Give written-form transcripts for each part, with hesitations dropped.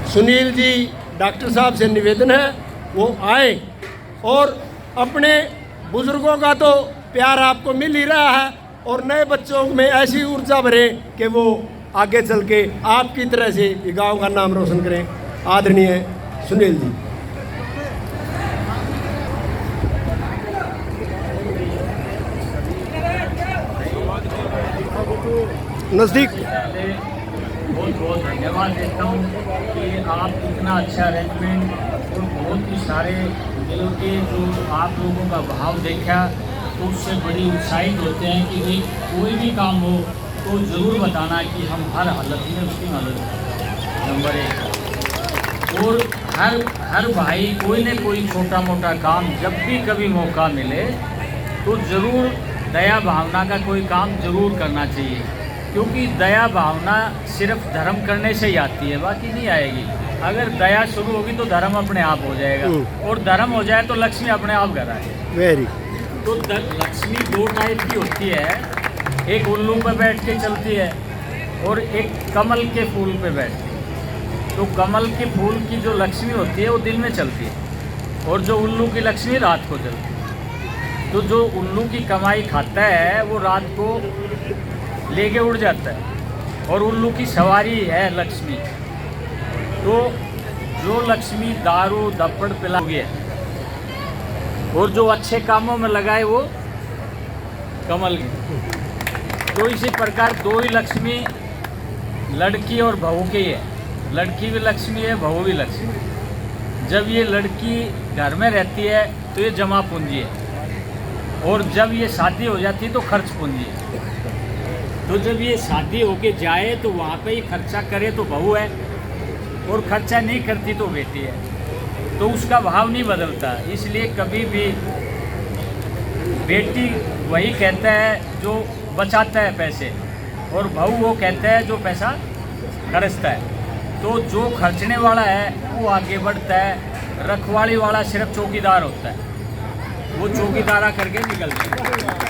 Sunil ji doctor साहब से निवेदन है वो आए और अपने बुजुर्गों का तो प्यार आपको मिल ही रहा है और नए बच्चों में ऐसी ऊर्जा भरे कि वो आगे चल के आपकी तरह से गांव का नाम रोशन करें। आदरणीय सुनील जी। नज़दीक बहुत बहुत धन्यवाद देता हूँ कि आप इतना अच्छा अरेंजमेंट और बहुत ही सारे दिलों के जो आप लोगों का भाव देखा तो उससे बड़ी उत्साहित होते हैं कि भाई कोई भी काम हो तो ज़रूर बताना कि हम हर हालत में उसकी मदद करें। नंबर 1 और हर भाई कोई न कोई छोटा मोटा काम जब भी कभी मौका मिले तो ज़रूर दया भावना का कोई काम ज़रूर करना चाहिए, क्योंकि दया भावना सिर्फ धर्म करने से ही आती है, बाकी नहीं आएगी। अगर दया शुरू होगी तो धर्म अपने आप हो जाएगा और धर्म हो जाए तो लक्ष्मी अपने आप घर आएगी। वेरी तो लक्ष्मी दो टाइप की होती है, एक उल्लू पे बैठ के चलती है और एक कमल के फूल पे बैठती है। तो कमल के फूल की जो लक्ष्मी होती है वो दिन में चलती है और जो उल्लू की लक्ष्मी रात को चलती है। तो जो उल्लू की कमाई खाता है वो रात को लेके उड़ जाता है और उल्लू की सवारी है लक्ष्मी। तो जो लक्ष्मी दारू दपड़ पिला है और जो अच्छे कामों में लगाए वो कमल की। तो इसी प्रकार दो ही लक्ष्मी लड़की और बहू की है। लड़की भी लक्ष्मी है, बहू भी लक्ष्मी। जब ये लड़की घर में रहती है तो ये जमा पूंजी है और जब ये शादी हो जाती है तो खर्च पूंजी है। तो जब ये शादी होके जाए तो वहाँ पे ही खर्चा करे तो बहू है और खर्चा नहीं करती तो बेटी है। तो उसका भाव नहीं बदलता। इसलिए कभी भी बेटी वही कहता है जो बचाता है पैसे और बहू वो कहता है जो पैसा खर्चता है। तो जो खर्चने वाला है वो आगे बढ़ता है, रखवाली वाला सिर्फ चौकीदार होता है, वो चौकीदारा करके निकल जाता है।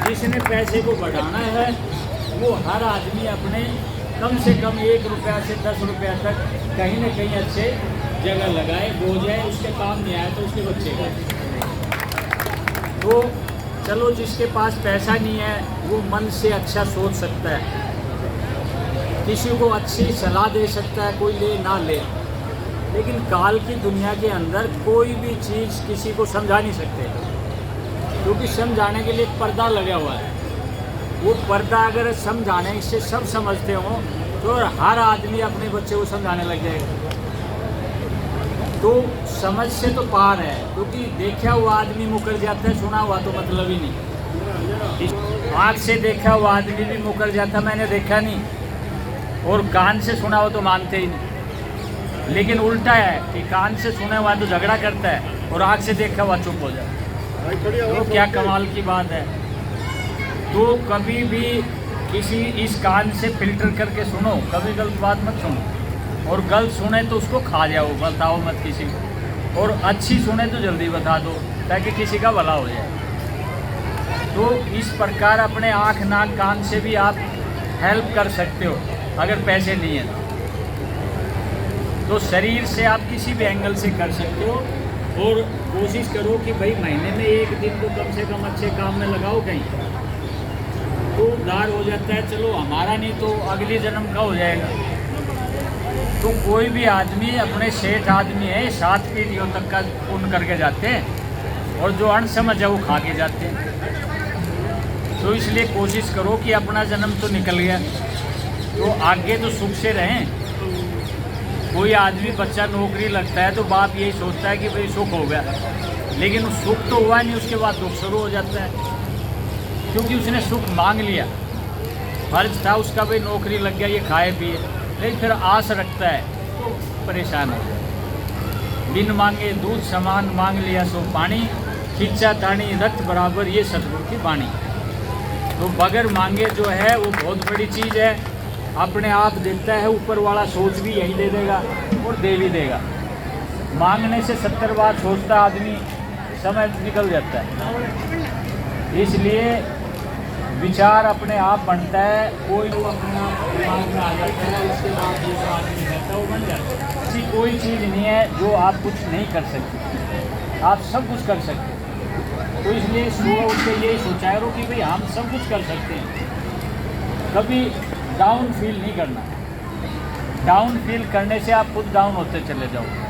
जिसने पैसे को बढ़ाना है वो हर आदमी अपने कम से कम 1 रुपया से 10 रुपया तक कहीं न कहीं अच्छे जगह लगाए, बो जाए, उसके काम नहीं आया तो उसके बच्चे का। तो चलो जिसके पास पैसा नहीं है वो मन से अच्छा सोच सकता है, किसी को अच्छी सलाह दे सकता है, कोई ले ना ले। लेकिन काल की दुनिया के अंदर कोई भी चीज़ किसी को समझा नहीं सकते, क्योंकि समझाने के लिए एक पर्दा लगा हुआ है। वो पर्दा अगर समझाने से सब समझते हों तो हर आदमी अपने बच्चे को समझाने लग जाएगा। तो समझ से तो पार है, क्योंकि देखा हुआ आदमी मुकर जाता है, सुना हुआ तो मतलब ही नहीं। आँख से देखा हुआ आदमी भी मुकर जाता, मैंने देखा नहीं, और कान से सुना हुआ तो मानते ही नहीं। लेकिन उल्टा है कि कान से सुना हुआ तो झगड़ा करता है और आँख से देखा हुआ चुप हो जाता है। तो क्या कमाल की बात है। तो कभी भी किसी इस कान से फिल्टर करके सुनो, कभी गलत बात मत सुनो, और गलत सुने तो उसको खा जाओ, बताओ मत किसी को, और अच्छी सुने तो जल्दी बता दो ताकि किसी का भला हो जाए। तो इस प्रकार अपने आँख नाक कान से भी आप हेल्प कर सकते हो अगर पैसे नहीं है तो शरीर से आप किसी भी एंगल से कर सकते हो। और कोशिश करो कि भाई महीने में 1 दिन तो कम से कम अच्छे काम में लगाओ, कहीं तो उद्धार हो जाता है। चलो हमारा नहीं तो अगले जन्म का हो जाएगा। तो कोई भी आदमी अपने सेठ आदमी है 7 पीढ़ियों तक का पुण्य करके जाते हैं और जो अनसमझ है वो खा के जाते हैं। तो इसलिए कोशिश करो कि अपना जन्म तो निकल गया तो आगे तो सुख से रहें। कोई आदमी बच्चा नौकरी लगता है तो बाप यही सोचता है कि भाई सुख हो गया, लेकिन उस सुख तो हुआ नहीं, उसके बाद दुख शुरू हो जाता है, क्योंकि उसने सुख मांग लिया। फर्ज था उसका भाई नौकरी लग गया, ये खाए पिए, लेकिन फिर आस रखता है तो परेशान हो जाए। बिन मांगे दूध समान मांग लिया सो पानी, खिंचा तानी रक्त बराबर ये सतगुरु की वाणी। तो बगैर मांगे जो है वो बहुत बड़ी चीज़ है, अपने आप देता है। ऊपर वाला सोच भी यही दे देगा और दे भी देगा। मांगने से 70 बार सोचता आदमी, समय निकल जाता है। इसलिए विचार अपने आप बनता है, कोई वो अपने आप दिमाग में आ जाता है, उसके बाद दूसरा आदमी रहता है वो बन जाता है। ऐसी कोई चीज़ नहीं है जो आप कुछ नहीं कर सकते, आप सब कुछ कर सकते हैं। तो इसलिए सुबह उठ के यही सोचा करो कि भाई हम सब कुछ कर सकते हैं, कभी डाउन फील नहीं करना। डाउन फील करने से आप खुद डाउन होते चले जाओ।